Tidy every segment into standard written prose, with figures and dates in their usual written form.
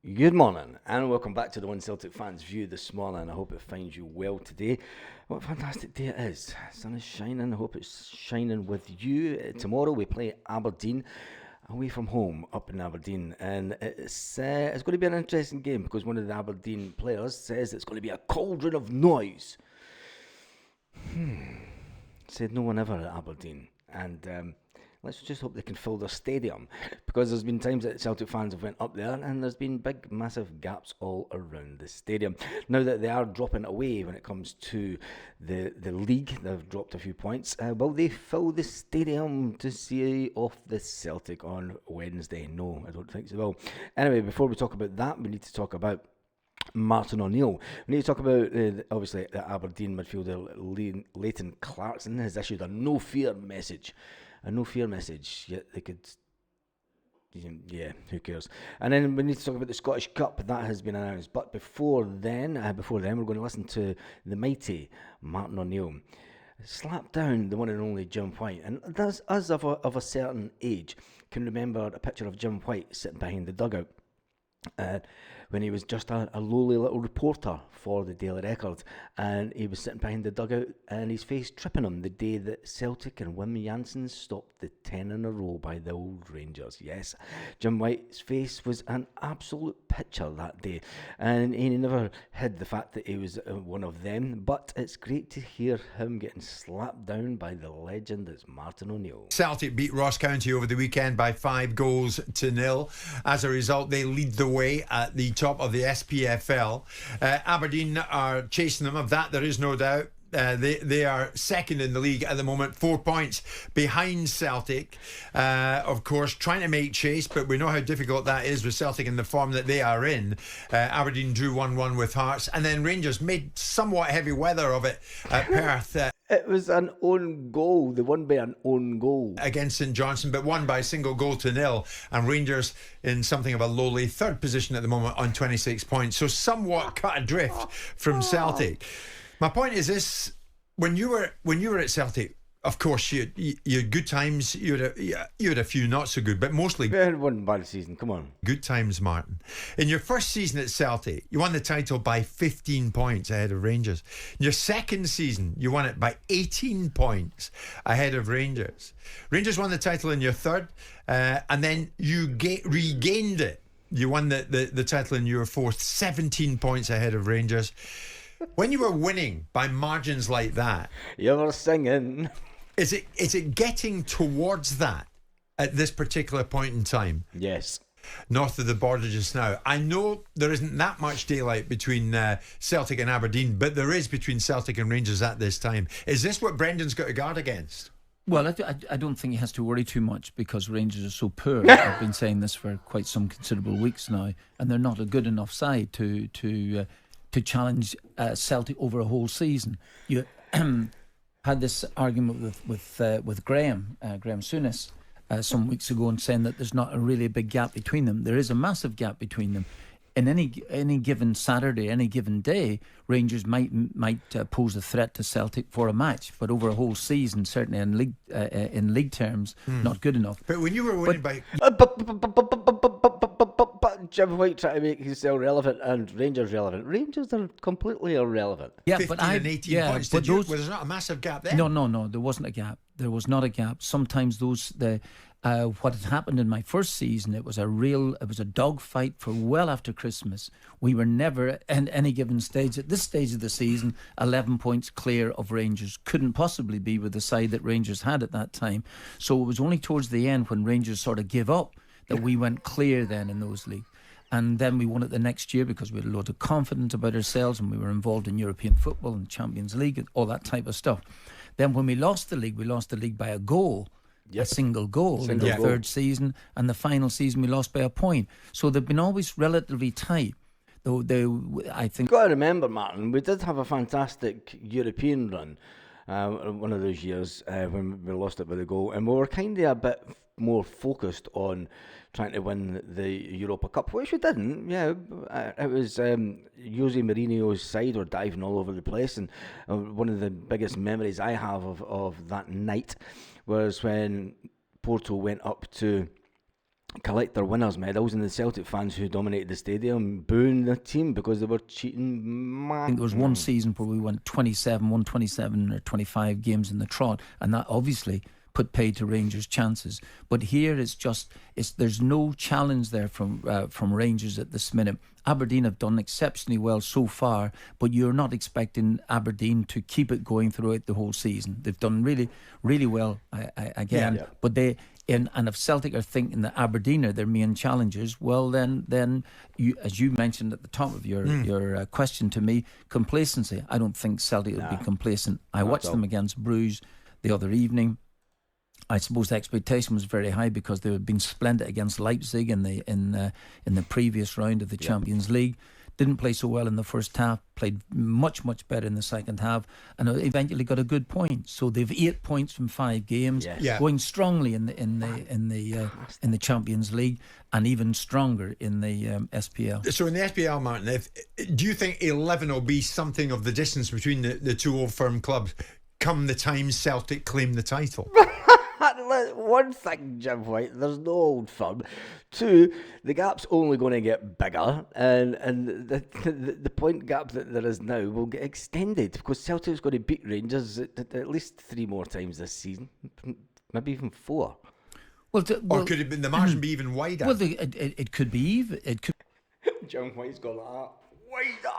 Good morning and welcome back to the One Celtic Fans View this morning. I hope it finds you well today. What a fantastic day it is. Sun is shining. I hope it's shining with you. Tomorrow we play Aberdeen away from home up in Aberdeen, and it's going to be an interesting game because one of the Aberdeen players says it's going to be a cauldron of noise. Said no one ever at Aberdeen, and let's just hope they can fill their stadium, because there's been times that Celtic fans have went up there and there's been big massive gaps all around the stadium. Now that they are dropping away when it comes to the league, they've dropped a few points. Will they fill the stadium to see off the Celtic on Wednesday? No, I don't think so. Well, anyway, before we talk about that, we need to talk about Martin O'Neill. We need to talk about, obviously, the Aberdeen midfielder Leighton Clarkson has issued a no fear message. Yet they could, who cares? And then we need to talk about the Scottish Cup that has been announced. But before then, we're going to listen to the mighty Martin O'Neill slap down the one and only Jim White. And that's us of a certain age can remember a picture of Jim White sitting behind the dugout. When he was just a lowly little reporter for the Daily Record, and he was sitting behind the dugout and his face tripping him the day that Celtic and Wim Jansen stopped the 10 in a row by the old Rangers. Yes, Jim White's face was an absolute picture that day, and he never hid the fact that he was one of them, but it's great to hear him getting slapped down by the legend that's Martin O'Neill. Celtic beat Ross County over the weekend by 5-0. As a result, they lead the way at the top of the SPFL. Aberdeen are chasing them. Of that, there is no doubt. They are second in the league at the moment, 4 points behind Celtic, of course, trying to make chase, but we know how difficult that is with Celtic in the form that they are in. Aberdeen drew 1-1 with Hearts, and then Rangers made somewhat heavy weather of it at Perth. It was an own goal. They won by an own goal against St Johnstone, but won by a single goal to nil. And Rangers in something of a lowly third position at the moment on 26 points. So somewhat cut adrift from Celtic. My point is this: when you were at Celtic, of course you had good times. You had a few not so good, but mostly we had one bad season. Come on, good times, Martin. In your first season at Celtic, you won the title by 15 points ahead of Rangers. In your second season, you won it by 18 points ahead of Rangers. Rangers won the title in your third, and then you regained it. You won the title in your fourth, 17 points ahead of Rangers. When you were winning by margins like that, you were singing. Is it getting towards that at this particular point in time? Yes. North of the border just now. I know there isn't that much daylight between Celtic and Aberdeen, but there is between Celtic and Rangers at this time. Is this what Brendan's got to guard against? Well, I don't think he has to worry too much because Rangers are so poor. I've been saying this for quite some considerable weeks now, and they're not a good enough side to challenge Celtic over a whole season. You had this argument with Graham Souness some weeks ago, and saying that there's not a really big gap between them. There is a massive gap between them. In any given Saturday, any given day, Rangers might pose a threat to Celtic for a match, but over a whole season, certainly in league terms, not good enough. But when you were winning by Jim White trying to make himself relevant and Rangers relevant. Rangers are completely irrelevant. Yeah, 15 and 18 points. But there's not a massive gap there. No, there wasn't a gap. There was not a gap. Sometimes what had happened in my first season, it was a dogfight for well after Christmas. We were never at any given stage, at this stage of the season, 11 points clear of Rangers. Couldn't possibly be with the side that Rangers had at that time. So it was only towards the end when Rangers sort of give up that we went clear then in those leagues. And then we won it the next year because we had a lot of confidence about ourselves and we were involved in European football and Champions League and all that type of stuff. Then when we lost the league by a goal. Yep. A single goal in the third season, and the final season we lost by a point. So they've been always relatively tight. Though I think you've got to remember, Martin, we did have a fantastic European run one of those years when we lost it by the goal, and we were kind of a bit more focused on trying to win the Europa Cup, which we didn't. Yeah, it was Jose Mourinho's side were diving all over the place, and one of the biggest memories I have of that night was when Porto went up to collect their winners' medals, and the Celtic fans who dominated the stadium booing the team because they were cheating. I think there was one season where we won 27 or 25 games in the trot, and that obviously put paid to Rangers' chances. But here there's no challenge there from Rangers at this minute. Aberdeen have done exceptionally well so far, but you're not expecting Aberdeen to keep it going throughout the whole season. They've done really, really well again, but and if Celtic are thinking that Aberdeen are their main challengers, well then you, as you mentioned at the top of your question to me, complacency. I don't think Celtic will be complacent. I watched them against Bruges the other evening. I suppose the expectation was very high because they had been splendid against Leipzig in the previous round of the Champions League. Didn't play so well in the first half, played much better in the second half, and eventually got a good point. So they've 8 points from 5 games, going strongly in the Champions League, and even stronger in the SPL. So in the SPL, Martin, do you think 11 will be something of the distance between the two old firm clubs come the time Celtic claim the title? One thing, Jim White, there's no old firm. 2, the gap's only going to get bigger, and the point gap that there is now will get extended because Celtic's going to beat Rangers at least 3 more times this season, maybe even 4. Or could it be, the margin be even wider? Well, it could be even. It could. Jim White's gone like that. Wider.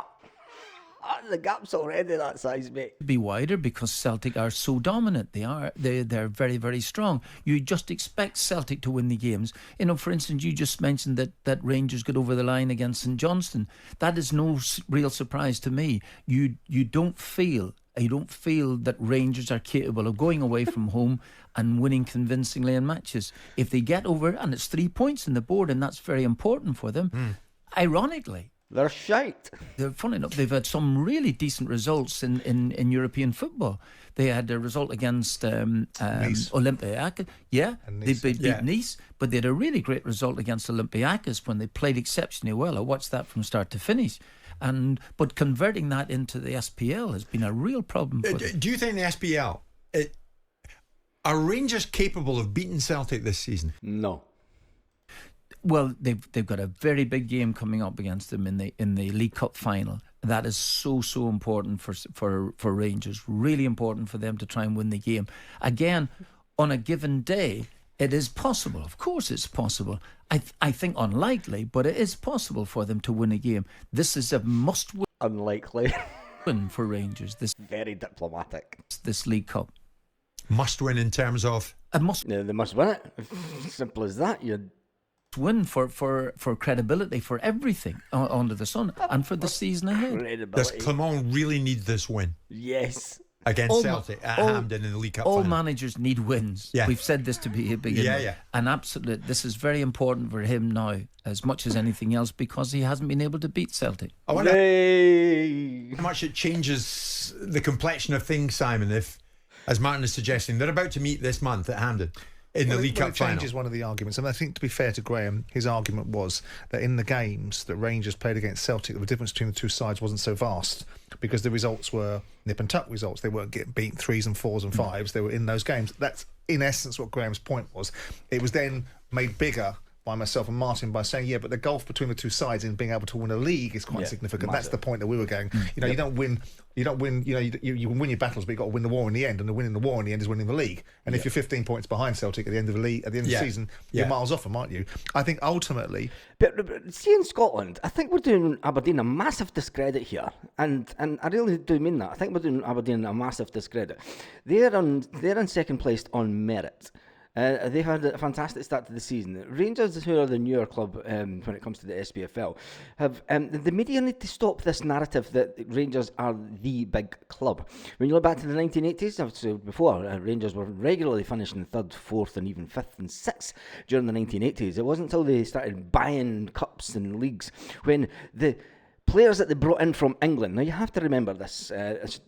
The gap's already that size, mate. Be wider because Celtic are so dominant. They're very, very strong. You just expect Celtic to win the games. You know, for instance, you just mentioned that Rangers got over the line against St Johnstone. That is no real surprise to me. You don't feel that Rangers are capable of going away from home and winning convincingly in matches. If they get over, and it's 3 points in the board, and that's very important for them. Ironically, they're shite. They're funny enough. They've had some really decent results in European football. They had a result against Nice. Olympiacos. Yeah, Nice. they beat Nice, but they had a really great result against Olympiacos when they played exceptionally well. I watched that from start to finish. But converting that into the SPL has been a real problem for them. Do you think the SPL, are Rangers capable of beating Celtic this season? No. Well, they've got a very big game coming up against them in the League Cup final. That is so important for Rangers. Really important for them to try and win the game. Again, on a given day, it is possible. Of course, it's possible. I think unlikely, but it is possible for them to win a game. This is a must-win. Unlikely. Win for Rangers. Very diplomatic. This League Cup Must win in terms of a must. Yeah, they must win it. Simple as that. You win for credibility, for everything under the sun, and for the season ahead. Does Clermont really need this win Yes. against Celtic at Hampden in the League Cup All final? managers need wins. Yeah. We've said this to be a beginning. Yeah. And absolutely, this is very important for him now, as much as anything else, because he hasn't been able to beat Celtic. I wonder Yay. how much it changes the complexion of things, Simon, if, as Martin is suggesting, they're about to meet this month at Hampden in the League Cup it final. changes one of the arguments. And I think, to be fair to Graham, his argument was that in the games that Rangers played against Celtic, the difference between the two sides wasn't so vast because the results were nip and tuck results. They weren't getting beat 3s and 4s and 5s. They were in those games. That's, in essence, what Graham's point was. It was then made bigger by myself and Martin by saying, but the gulf between the two sides in being able to win a league is quite significant. Massive. That's the point that we were going. You know, you don't win. You can win your battles, but you've got to win the war in the end, and winning the war in the end is winning the league. And if you're 15 points behind Celtic at the end of the league, at the end of the season, you're miles off them, aren't you? I think ultimately, But see, in Scotland, I think we're doing Aberdeen a massive discredit here, and I really do mean that. I think we're doing Aberdeen a massive discredit. They're in second place on merit. They've had a fantastic start to the season. Rangers, who are the newer club when it comes to the SPFL, have the media need to stop this narrative that Rangers are the big club. When you look back to the 1980s, so before Rangers were regularly finishing 3rd, 4th, and even 5th and 6th during the 1980s. It wasn't until they started buying cups and leagues when the players that they brought in from England. Now, you have to remember this.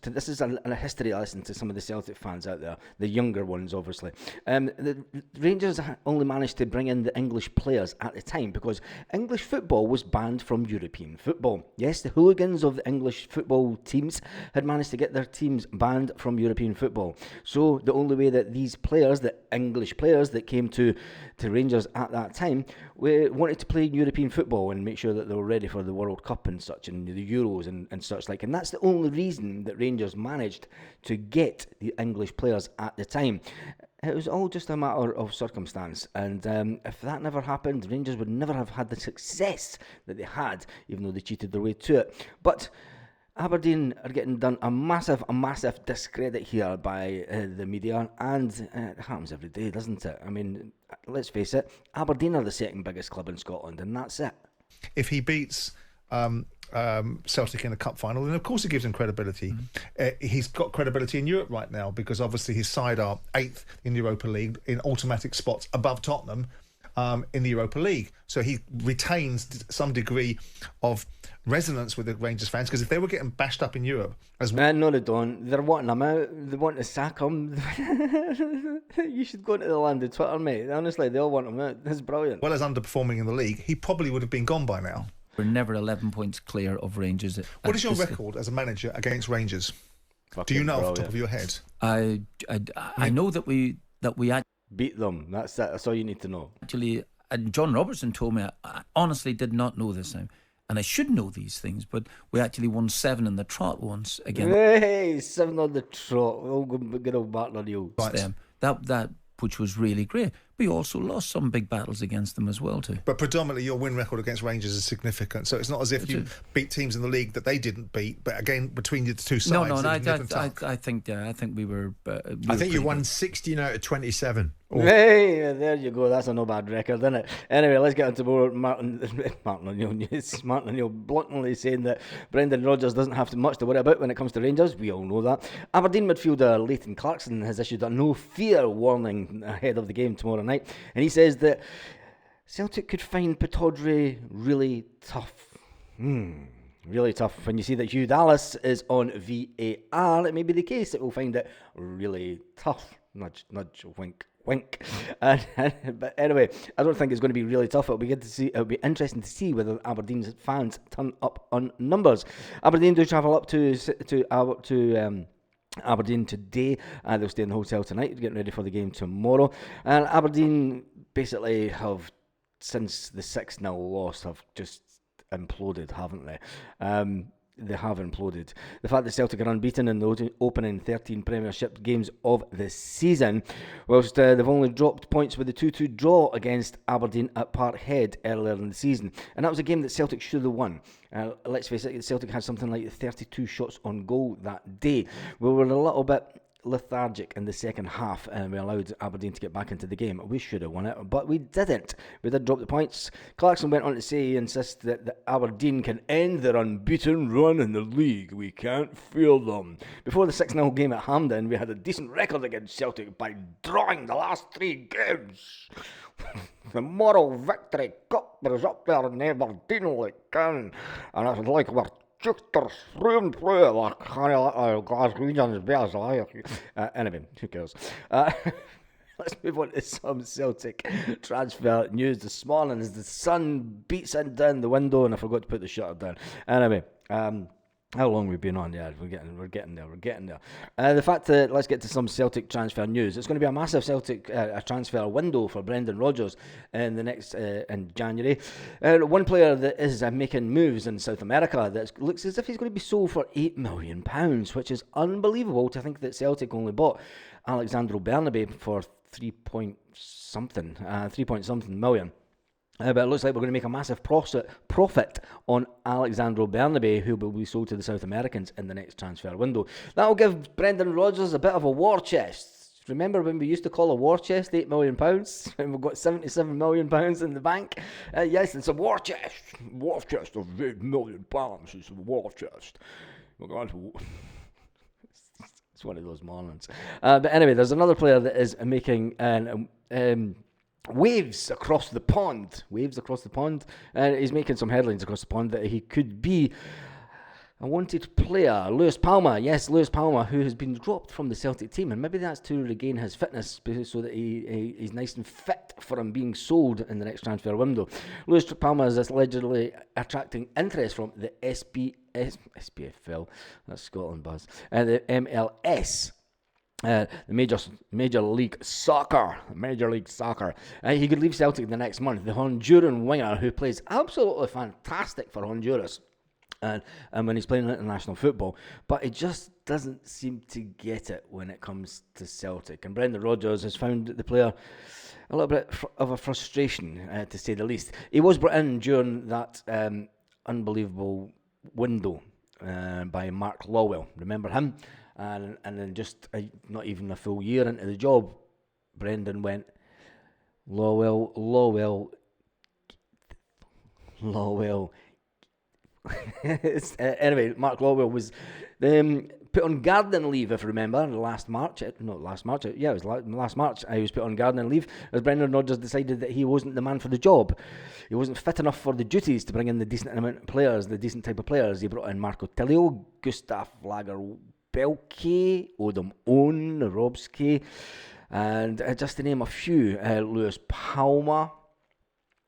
This is a history lesson to some of the Celtic fans out there, the younger ones, obviously. The Rangers only managed to bring in the English players at the time because English football was banned from European football. Yes, the hooligans of the English football teams had managed to get their teams banned from European football. So the only way that these players, the English players that came to to Rangers at that time, we wanted to play European football and make sure that they were ready for the World Cup and such, and the Euros and such like. And that's the only reason that Rangers managed to get the English players at the time. It was all just a matter of circumstance, and if that never happened, Rangers would never have had the success that they had, even though they cheated their way to it. But Aberdeen are getting done a massive discredit here by the media, and it happens every day, doesn't it? I mean, let's face it, Aberdeen are the second biggest club in Scotland, and that's it. If he beats Celtic in a cup final, then of course it gives him credibility. He's got credibility in Europe right now because obviously his side are 8th in the Europa League in automatic spots above Tottenham in the Europa League. So he retains some degree of resonance with the Rangers fans, because if they were getting bashed up in Europe as well... No, they don't. They're wanting him out. They want to sack him. You should go into the land of Twitter, mate. Honestly, they all want him out. That's brilliant. Well as underperforming in the league, he probably would have been gone by now. We're never 11 points clear of Rangers. What is your record as a manager against Rangers? Do you know off the top of your head? I know that we beat them. That's it. That's all you need to know. actually, and John Robertson told me, I honestly did not know this now, and I should know these things, but we actually won 7 in the trot once again. Hey, 7 on the trot. Oh, good old Martin O'Neill. Them. That which was really great. We also lost some big battles against them as well too. But predominantly your win record against Rangers is significant, so it's not as if you beat teams in the league that they didn't beat, but again, between the two sides... I think we were... I think you won 16 out of 27. Oh. Hey, there you go. That's a no bad record, isn't it? Anyway, let's get into more Martin O'Neill news. Martin O'Neill bluntly saying that Brendan Rodgers doesn't have much to worry about when it comes to Rangers. We all know that. Aberdeen midfielder Leighton Clarkson has issued a no fear warning ahead of the game tomorrow night, and he says that Celtic could find Pittodrie really tough. Really tough. When you see that Hugh Dallas is on VAR, it may be the case that we'll find it really tough. Nudge, nudge, wink, wink. But anyway, I don't think it's going to be really tough. It'll be good to see. It'll be interesting to see whether Aberdeen's fans turn up on numbers. Aberdeen do travel up to Aberdeen today. They'll stay in the hotel tonight, getting ready for the game tomorrow. And Aberdeen basically have, since the 6-0 loss, have just imploded, haven't they? They have imploded. The fact that Celtic are unbeaten in the opening 13 Premiership games of the season, whilst they've only dropped points with the 2-2 draw against Aberdeen at Parkhead earlier in the season. And that was a game that Celtic should have won. Let's face it, Celtic had something like 32 shots on goal that day. We were a little bit lethargic in the second half, and we allowed Aberdeen to get back into the game. We should have won it, but we didn't. We did drop the points. Clarkson went on to say he insists that Aberdeen can end their unbeaten run in the league. We can't feel them. Before the 6-0 game at Hampden, we had a decent record against Celtic by drawing the last 3 games. The moral victory cup is up there in Aberdeen like can, and it's like we're anyway, who cares? Let's move on to some Celtic transfer news this morning as the sun beats in down the window, and I forgot to put the shutter down. Anyway, how long we've been on? Yeah, we're getting there. The fact that, let's get to some Celtic transfer news. It's going to be a massive Celtic transfer window for Brendan Rodgers in the next in January. One player that is making moves in South America that looks as if he's going to be sold for £8 million, which is unbelievable to think that Celtic only bought Alexandro Bernabé for 3 point something million. But it looks like we're going to make a massive profit on Alexandro Bernabé, who will be sold to the South Americans in the next transfer window. That will give Brendan Rodgers a bit of a war chest. Remember when we used to call a war chest £8 million, and we've got £77 million in the bank? Yes, it's a war chest. War chest of £8 million. It's a war chest. We're going to... It's one of those mornings. But anyway, there's another player that is making waves across the pond. He's making some headlines across the pond that he could be a wanted player. Lewis Palmer, who has been dropped from the Celtic team, and maybe that's to regain his fitness so that he's nice and fit for him being sold in the next transfer window. Lewis Palmer is allegedly attracting interest from the SPFL, that's Scotland buzz, and the MLS. the Major League Soccer. He could leave Celtic the next month. The Honduran winger, who plays absolutely fantastic for Honduras, and when he's playing international football, but he just doesn't seem to get it when it comes to Celtic. And Brendan Rodgers has found the player a little bit of a frustration, to say the least. He was brought in during that unbelievable window by Mark Lawwell. Remember him? And then just not even a full year into the job, Brendan went, Lawwell. Anyway, Mark Lawwell was put on gardening leave, if you remember, last March. It was last March. He was put on gardening leave as Brendan Rodgers decided that he wasn't the man for the job. He wasn't fit enough for the duties to bring in the decent amount of players, the decent type of players. He brought in Marco Tilio, Gustav Lagerbielke, Odom Owen, Robski, and just to name a few, Lewis Palmer,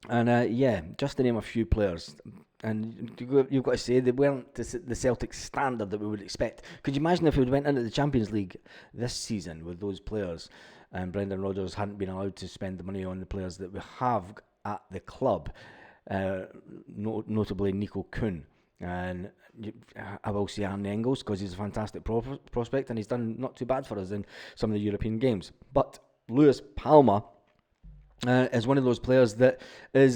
and just to name a few players. And you've got to say they weren't the Celtic standard that we would expect. Could you imagine if we went into the Champions League this season with those players and Brendan Rodgers hadn't been allowed to spend the money on the players that we have at the club, notably Nico Kuhn. And I will say Arne Engels because he's a fantastic prospect and he's done not too bad for us in some of the European games. But Lewis Palmer is one of those players that is,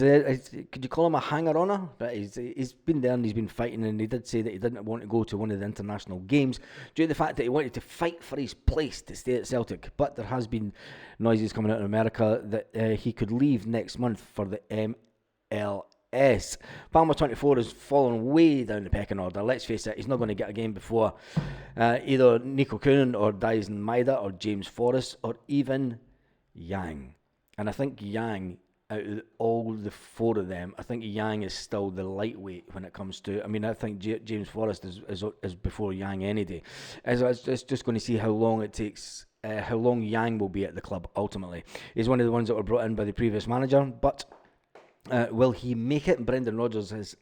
could you call him a hanger-oner? But he's been there and he's been fighting, and he did say that he didn't want to go to one of the international games due to the fact that he wanted to fight for his place to stay at Celtic. But there has been noises coming out of America that he could leave next month for the MLS. Palmer 24 has fallen way down the pecking order. Let's face it, he's not going to get a game before either Nico Kuhn or Dyson Maida or James Forrest or even Yang. And I think Yang, out of all the four of them, I think Yang is still the lightweight when it comes to. I mean, I think James Forrest is before Yang any day. It's just going to see how long it takes, how long Yang will be at the club ultimately. He's one of the ones that were brought in by the previous manager, but will he make it? Brendan Rodgers has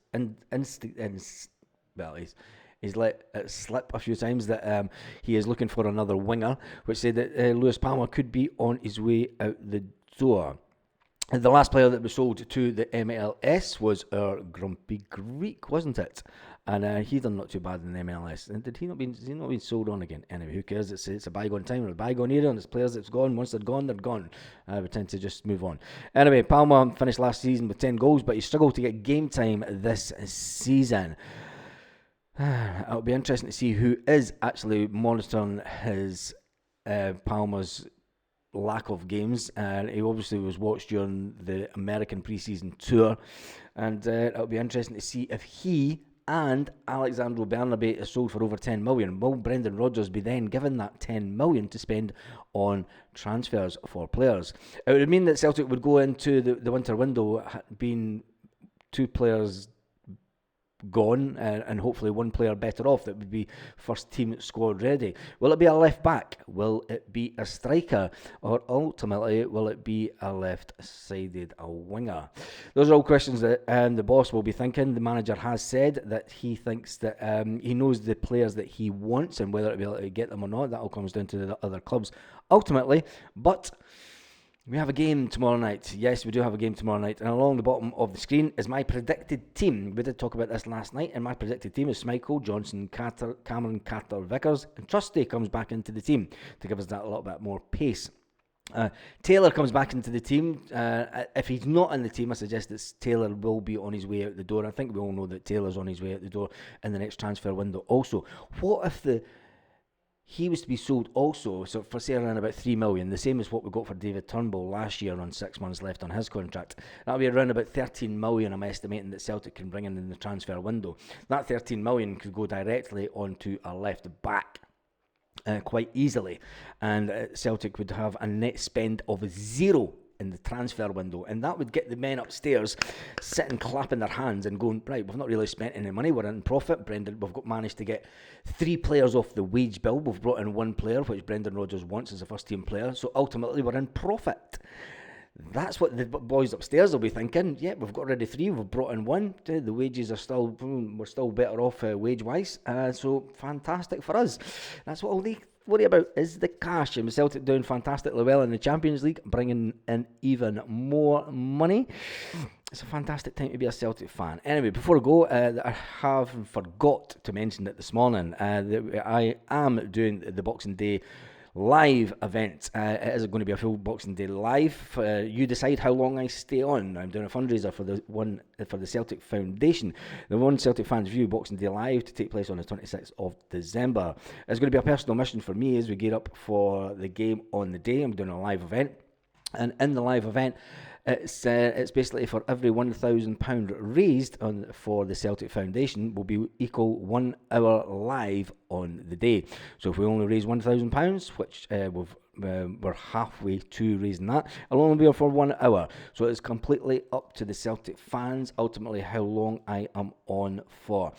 he's let it slip a few times that he is looking for another winger, which said that Lewis Palmer could be on his way out the door. And the last player that was sold to the MLS was our Grumpy Greek, wasn't it? And he done not too bad in the MLS. And has he not been sold on again? Anyway, who cares? It's a bygone time or a bygone era, and it's players that's gone. Once they're gone, they're gone. We tend to just move on. Anyway, Palmer finished last season with 10 goals, but he struggled to get game time this season. It'll be interesting to see who is actually monitoring his Palmer's lack of games. He obviously was watched during the American pre-season tour, and it'll be interesting to see if he and Alexandro Bernabé is sold for over 10 million. Will Brendan Rodgers be then given that 10 million to spend on transfers for players? It would mean that Celtic would go into the winter window being 2 players gone and hopefully 1 player better off that would be first team squad ready. Will it be a left back? Will it be a striker? Or ultimately will it be a left-sided winger? Those are all questions that the boss will be thinking. The manager has said that he thinks that he knows the players that he wants, and whether it'll be able to get them or not, that all comes down to the other clubs ultimately. But we have a game tomorrow night. Yes, we do have a game tomorrow night. And along the bottom of the screen is my predicted team. We did talk about this last night. And my predicted team is Schmeichel, Johnson, Cameron, Carter, Vickers. And Trusty comes back into the team to give us that a little bit more pace. Taylor comes back into the team. If he's not in the team, I suggest that Taylor will be on his way out the door. I think we all know that Taylor's on his way out the door in the next transfer window also. What if he was to be sold also, so for say around about 3 million, the same as what we got for David Turnbull last year on 6 months left on his contract. That'll be around about 13 million, I'm estimating, that Celtic can bring in the transfer window. That 13 million could go directly onto a left back quite easily, and Celtic would have a net spend of 0 in the transfer window, and that would get the men upstairs sitting clapping their hands and going, right, we've not really spent any money, we're in profit. Brendan, we've managed to get 3 players off the wage bill, we've brought in 1 player which Brendan Rodgers wants as a first team player, so ultimately we're in profit. That's what the boys upstairs will be thinking. Yeah, we've got already 3. We've brought in 1. The wages are still, we're still better off wage-wise. So fantastic for us. That's what all they worry about is the cash. And with Celtic doing fantastically well in the Champions League, bringing in even more money. It's a fantastic time to be a Celtic fan. Anyway, before I go, I have forgot to mention that this morning that I am doing the Boxing Day live event. It is going to be a full Boxing Day live. You decide how long I stay on. I'm doing a fundraiser for the Celtic Foundation, the One Celtic Fans View Boxing Day live, to take place on the 26th of December. It's going to be a personal mission for me as we gear up for the game on the day. I'm doing a live event, and in the live event, it's basically for every £1,000 raised for the Celtic Foundation will be equal 1 hour live on the day. So if we only raise £1,000, which we're halfway to raising that, it'll only be for 1 hour. So it's completely up to the Celtic fans ultimately how long I am on for.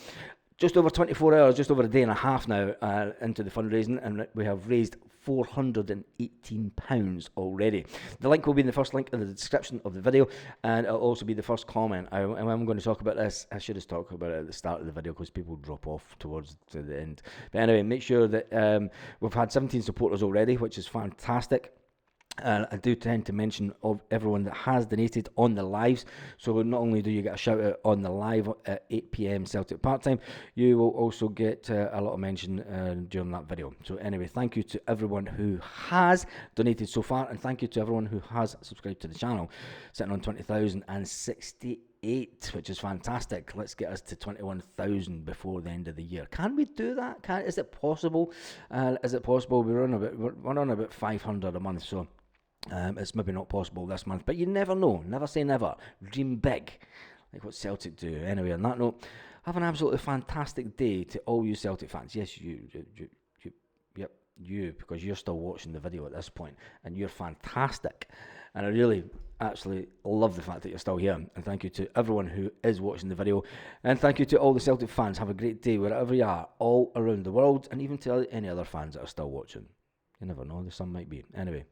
Just over 24 hours, just over a day and a half now into the fundraising, and we have raised £418 already. The link will be in the first link in the description of the video, and it'll also be the first comment. I'm going to talk about this. I should have talked about it at the start of the video because people drop off towards the end. But anyway, make sure that we've had 17 supporters already, which is fantastic. I do tend to mention of everyone that has donated on the lives. So not only do you get a shout out on the live at 8 p.m. Celtic part time, you will also get a lot of mention during that video. So anyway, thank you to everyone who has donated so far, and thank you to everyone who has subscribed to the channel. Sitting on 20,068, which is fantastic. Let's get us to 21,000 before the end of the year. Can we do that? Is it possible? Is it possible? We're on about 500 a month, so it's maybe not possible this month, but you never know. Never say never. Dream big, like what Celtic do. Anyway, on that note, have an absolutely fantastic day to all you Celtic fans. Yes, you, because you're still watching the video at this point, and you're fantastic. And I really, absolutely love the fact that you're still here. And thank you to everyone who is watching the video, and thank you to all the Celtic fans. Have a great day wherever you are, all around the world, and even to any other fans that are still watching. You never know, there's some might be. Anyway.